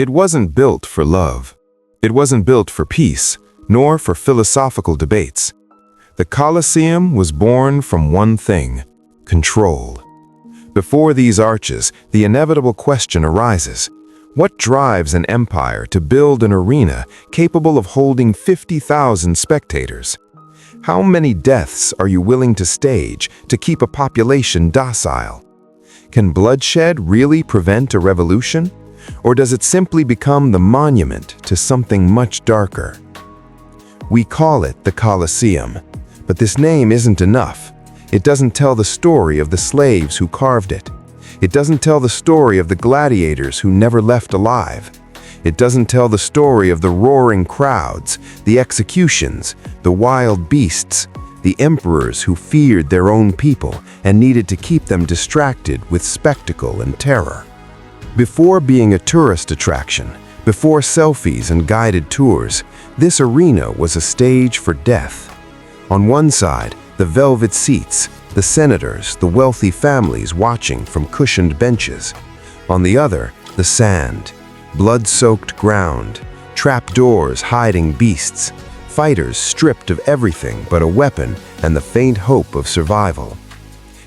It wasn't built for love. It wasn't built for peace, nor for philosophical debates. The Colosseum was born from one thing: control. Before these arches, the inevitable question arises: what drives an empire to build an arena capable of holding 50,000 spectators? How many deaths are you willing to stage to keep a population docile? Can bloodshed really prevent a revolution? Or does it simply become the monument to something much darker? We call it the Colosseum, but this name isn't enough. It doesn't tell the story of the slaves who carved it. It doesn't tell the story of the gladiators who never left alive. It doesn't tell the story of the roaring crowds, the executions, the wild beasts, the emperors who feared their own people and needed to keep them distracted with spectacle and terror. Before being a tourist attraction, before selfies and guided tours, this arena was a stage for death. On one side, the velvet seats, the senators, the wealthy families watching from cushioned benches. On the other, the sand, blood-soaked ground, trapdoors hiding beasts, fighters stripped of everything but a weapon and the faint hope of survival.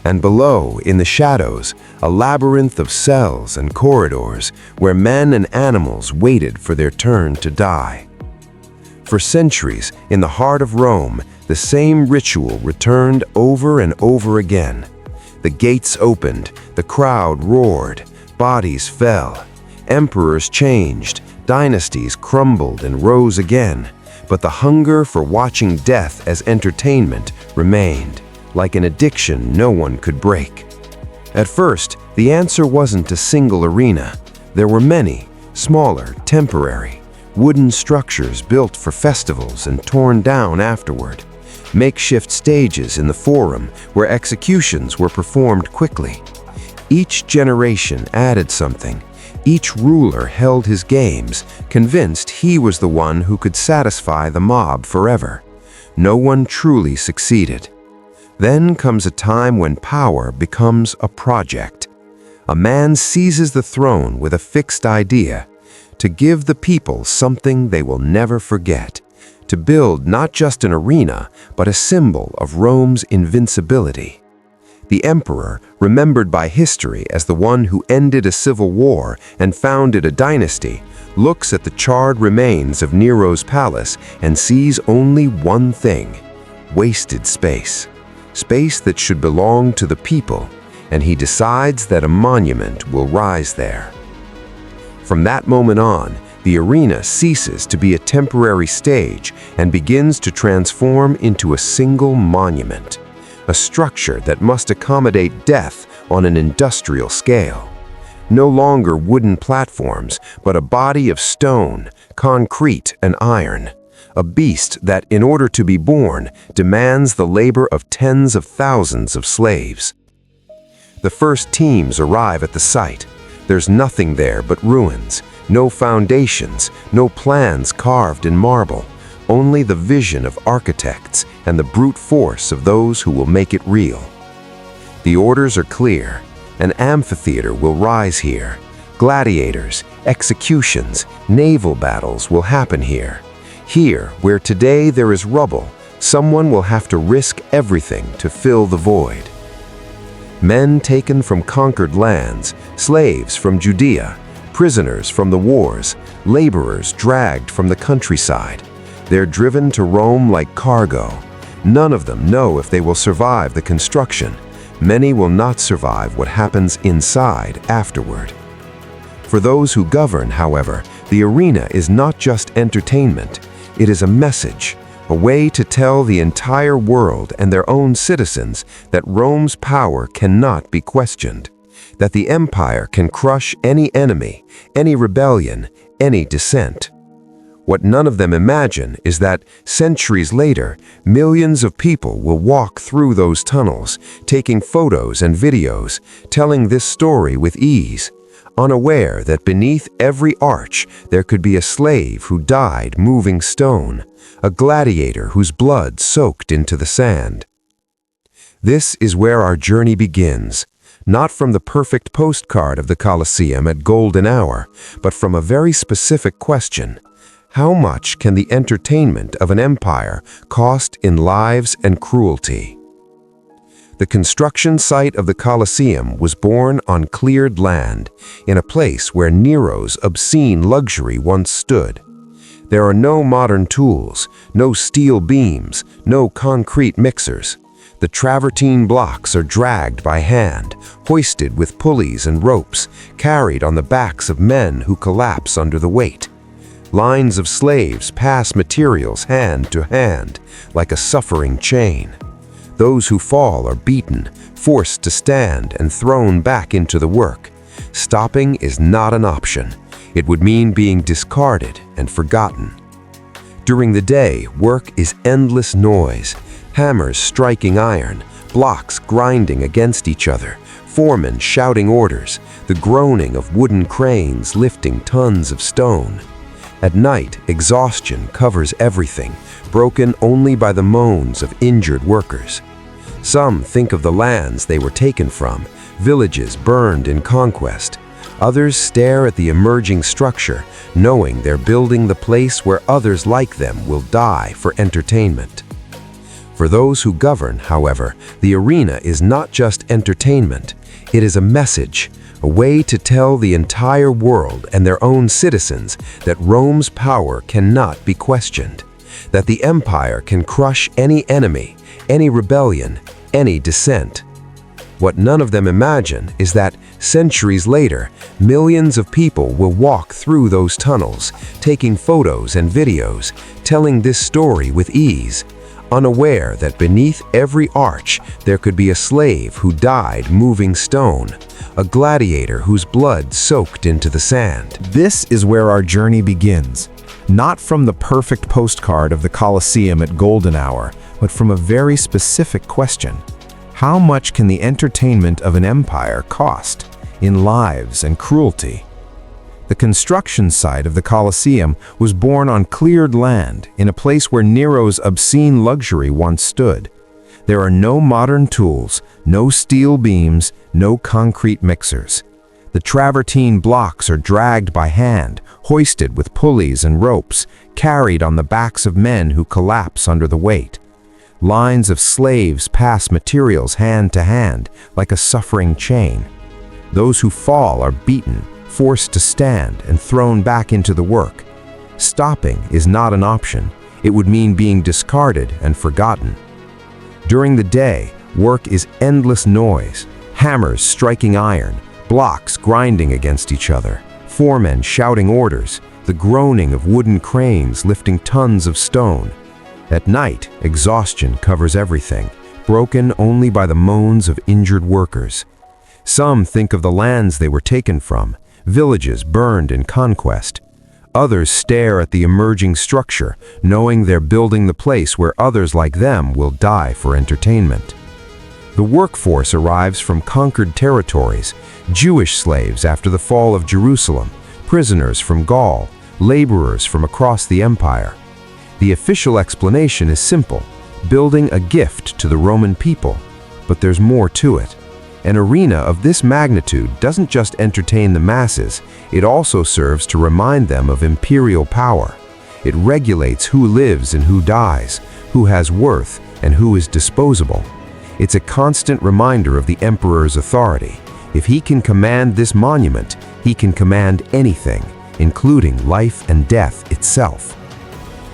And below, in the shadows, a labyrinth of cells and corridors where men and animals waited for their turn to die. For centuries, in the heart of Rome, the same ritual returned over and over again. The gates opened, the crowd roared, bodies fell, emperors changed, dynasties crumbled and rose again, but the hunger for watching death as entertainment remained, like an addiction no one could break. At first, the answer wasn't a single arena. There were many, smaller, temporary, wooden structures built for festivals and torn down afterward. Makeshift stages in the forum where executions were performed quickly. Each generation added something. Each ruler held his games, convinced he was the one who could satisfy the mob forever. No one truly succeeded. Then comes a time when power becomes a project. A man seizes the throne with a fixed idea: to give the people something they will never forget, to build not just an arena, but a symbol of Rome's invincibility. The emperor, remembered by history as the one who ended a civil war and founded a dynasty, looks at the charred remains of Nero's palace and sees only one thing: wasted space. Space that should belong to the people, and he decides that a monument will rise there. From that moment on, the arena ceases to be a temporary stage and begins to transform into a single monument, a structure that must accommodate death on an industrial scale. No longer wooden platforms, but a body of stone, concrete, and iron. A beast that, in order to be born, demands the labor of tens of thousands of slaves. The first teams arrive at the site. There's nothing there but ruins, no foundations, no plans carved in marble, only the vision of architects and the brute force of those who will make it real. The orders are clear. An amphitheater will rise here. Gladiators, executions, naval battles will happen here. Here, where today there is rubble, someone will have to risk everything to fill the void. Men taken from conquered lands, slaves from Judea, prisoners from the wars, laborers dragged from the countryside. They're driven to Rome like cargo. None of them know if they will survive the construction. Many will not survive what happens inside afterward. For those who govern, however, the arena is not just entertainment. It is a message, a way to tell the entire world and their own citizens that Rome's power cannot be questioned, that the empire can crush any enemy, any rebellion, any dissent. What none of them imagine is that, centuries later, millions of people will walk through those tunnels, taking photos and videos, telling this story with ease, unaware that beneath every arch there could be a slave who died moving stone, a gladiator whose blood soaked into the sand. This is where our journey begins, not from the perfect postcard of the Colosseum at golden hour, but from a very specific question. How much can the entertainment of an empire cost in lives and cruelty? The construction site of the Colosseum was born on cleared land, in a place where Nero's obscene luxury once stood. There are no modern tools, no steel beams, no concrete mixers. The travertine blocks are dragged by hand, hoisted with pulleys and ropes, carried on the backs of men who collapse under the weight. Lines of slaves pass materials hand to hand, like a suffering chain. Those who fall are beaten, forced to stand, and thrown back into the work. Stopping is not an option. It would mean being discarded and forgotten. During the day, work is endless noise, hammers striking iron, blocks grinding against each other, foremen shouting orders, the groaning of wooden cranes lifting tons of stone. At night, exhaustion covers everything, broken only by the moans of injured workers. Some think of the lands they were taken from, villages burned in conquest. Others stare at the emerging structure, knowing they're building the place where others like them will die for entertainment. For those who govern, however, the arena is not just entertainment. It is a message, a way to tell the entire world and their own citizens that Rome's power cannot be questioned, that the empire can crush any enemy, any rebellion, any dissent. What none of them imagine is that, centuries later, millions of people will walk through those tunnels, taking photos and videos, telling this story with ease, unaware that beneath every arch there could be a slave who died moving stone, a gladiator whose blood soaked into the sand. This is where our journey begins, not from the perfect postcard of the Colosseum at golden hour, but from a very specific question. How much can the entertainment of an empire cost in lives and cruelty? The construction site of the Colosseum was born on cleared land, in a place where Nero's obscene luxury once stood. There are no modern tools, no steel beams, no concrete mixers. The travertine blocks are dragged by hand, hoisted with pulleys and ropes, carried on the backs of men who collapse under the weight. Lines of slaves pass materials hand to hand, like a suffering chain. Those who fall are beaten, forced to stand, and thrown back into the work. Stopping is not an option. It would mean being discarded and forgotten. During the day, work is endless noise, hammers striking iron, blocks grinding against each other, foremen shouting orders, the groaning of wooden cranes lifting tons of stone. At night, exhaustion covers everything, broken only by the moans of injured workers. Some think of the lands they were taken from, villages burned in conquest. Others stare at the emerging structure, knowing they're building the place where others like them will die for entertainment. The workforce arrives from conquered territories, Jewish slaves after the fall of Jerusalem, prisoners from Gaul, laborers from across the empire. The official explanation is simple, building a gift to the Roman people, but there's more to it. An arena of this magnitude doesn't just entertain the masses, it also serves to remind them of imperial power. It regulates who lives and who dies, who has worth and who is disposable. It's a constant reminder of the emperor's authority. If he can command this monument, he can command anything, including life and death itself.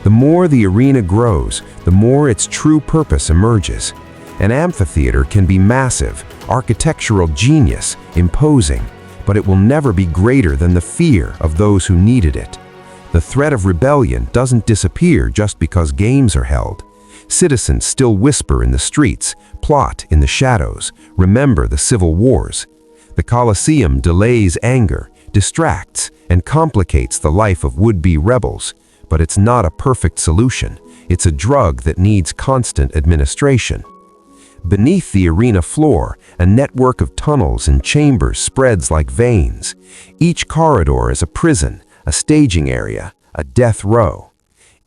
The more the arena grows, the more its true purpose emerges. An amphitheater can be massive, architectural genius, imposing, but it will never be greater than the fear of those who needed it. The threat of rebellion doesn't disappear just because games are held. Citizens still whisper in the streets, plot in the shadows, remember the civil wars. The Colosseum delays anger, distracts, and complicates the life of would-be rebels. But it's not a perfect solution. It's a drug that needs constant administration. Beneath the arena floor, a network of tunnels and chambers spreads like veins. Each corridor is a prison, a staging area, a death row.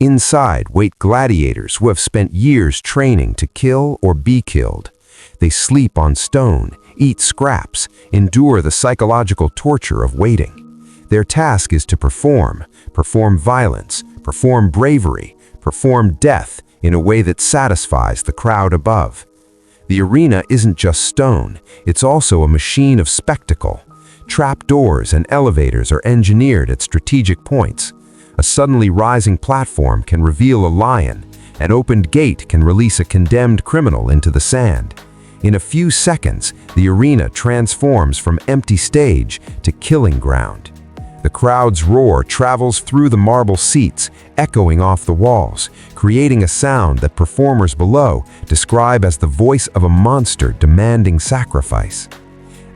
Inside wait gladiators who have spent years training to kill or be killed. They sleep on stone, eat scraps, endure the psychological torture of waiting. Their task is to perform violence, perform bravery, perform death in a way that satisfies the crowd above. The arena isn't just stone, it's also a machine of spectacle. Trapdoors and elevators are engineered at strategic points. A suddenly rising platform can reveal a lion. An opened gate can release a condemned criminal into the sand. In a few seconds, the arena transforms from empty stage to killing ground. The crowd's roar travels through the marble seats, echoing off the walls, creating a sound that performers below describe as the voice of a monster demanding sacrifice.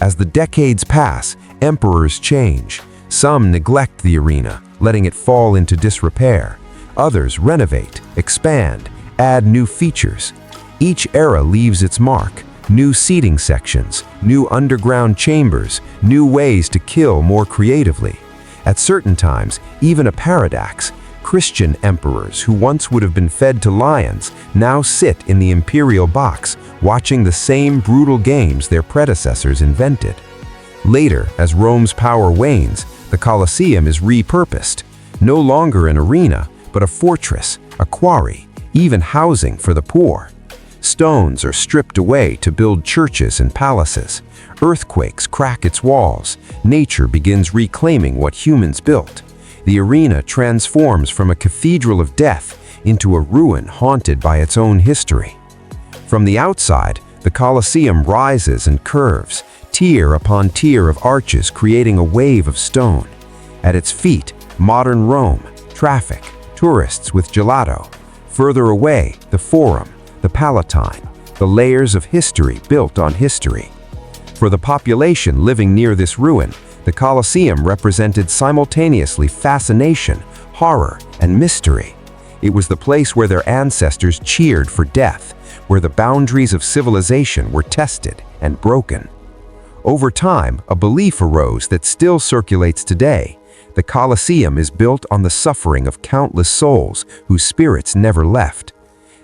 As the decades pass, emperors change. Some neglect the arena, letting it fall into disrepair. Others renovate, expand, add new features. Each era leaves its mark. New seating sections, new underground chambers, new ways to kill more creatively. At certain times, even a paradox. Christian emperors who once would have been fed to lions now sit in the Imperial box, watching the same brutal games their predecessors invented. Later, as Rome's power wanes, the Colosseum is repurposed. No longer an arena, but a fortress, a quarry, even housing for the poor. Stones are stripped away to build churches and palaces. Earthquakes crack its walls. Nature begins reclaiming what humans built. The arena transforms from a cathedral of death into a ruin haunted by its own history. From the outside, the Colosseum rises and curves, tier upon tier of arches creating a wave of stone. At its feet, modern Rome, traffic, tourists with gelato. Further away, the Forum, the Palatine, the layers of history built on history. For the population living near this ruin, the Colosseum represented simultaneously fascination, horror, and mystery. It was the place where their ancestors cheered for death, where the boundaries of civilization were tested and broken. Over time, a belief arose that still circulates today. The Colosseum is built on the suffering of countless souls whose spirits never left.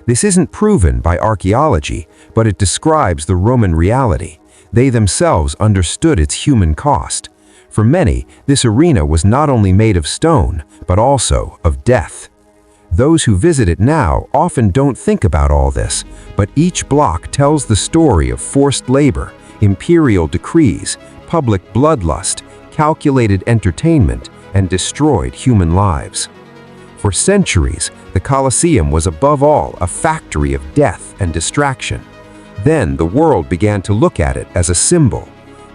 This isn't proven by archaeology, but it describes the Roman reality. They themselves understood its human cost. For many, this arena was not only made of stone, but also of death. Those who visit it now often don't think about all this, but each block tells the story of forced labor, imperial decrees, public bloodlust, calculated entertainment, and destroyed human lives. For centuries, the Colosseum was above all a factory of death and distraction. Then the world began to look at it as a symbol.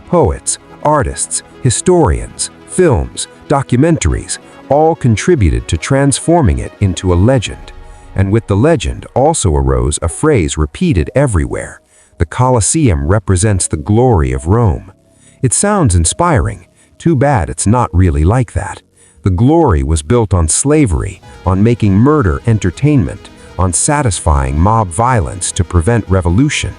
Poets, artists, historians, films, documentaries, all contributed to transforming it into a legend. And with the legend also arose a phrase repeated everywhere: the Colosseum represents the glory of Rome. It sounds inspiring. Too bad it's not really like that. The glory was built on slavery, on making murder entertainment, on satisfying mob violence to prevent revolution.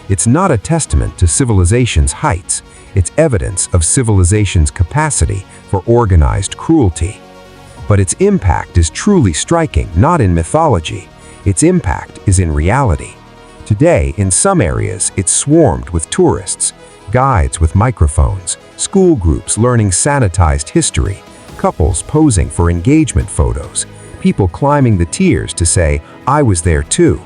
It's not a testament to civilization's heights. It's evidence of civilization's capacity for organized cruelty. But its impact is truly striking, not in mythology. Its impact is in reality. Today, in some areas, it's swarmed with tourists, guides with microphones, school groups learning sanitized history, couples posing for engagement photos, people climbing the tiers to say, "I was there too."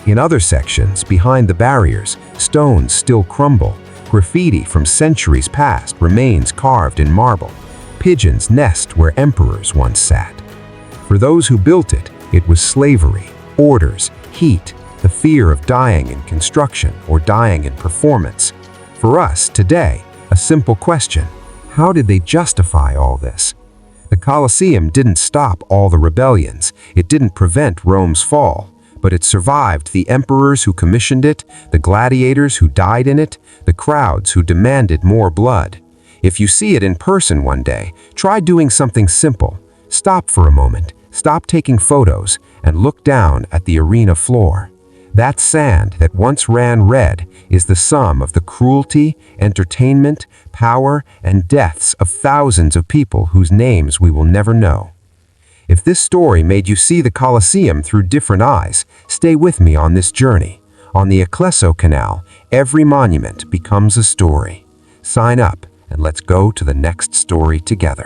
In other sections, behind the barriers, stones still crumble. Graffiti from centuries past remains carved in marble. Pigeons nest where emperors once sat. For those who built it, it was slavery, orders, heat, the fear of dying in construction or dying in performance. For us, today, a simple question: how did they justify all this? The Colosseum didn't stop all the rebellions. It didn't prevent Rome's fall. But it survived the emperors who commissioned it, the gladiators who died in it, the crowds who demanded more blood. If you see it in person one day, try doing something simple. Stop for a moment, stop taking photos, and look down at the arena floor. That sand that once ran red is the sum of the cruelty, entertainment, power, and deaths of thousands of people whose names we will never know. If this story made you see the Colosseum through different eyes, stay with me on this journey. On the Eclesso Canal, every monument becomes a story. Sign up and let's go to the next story together.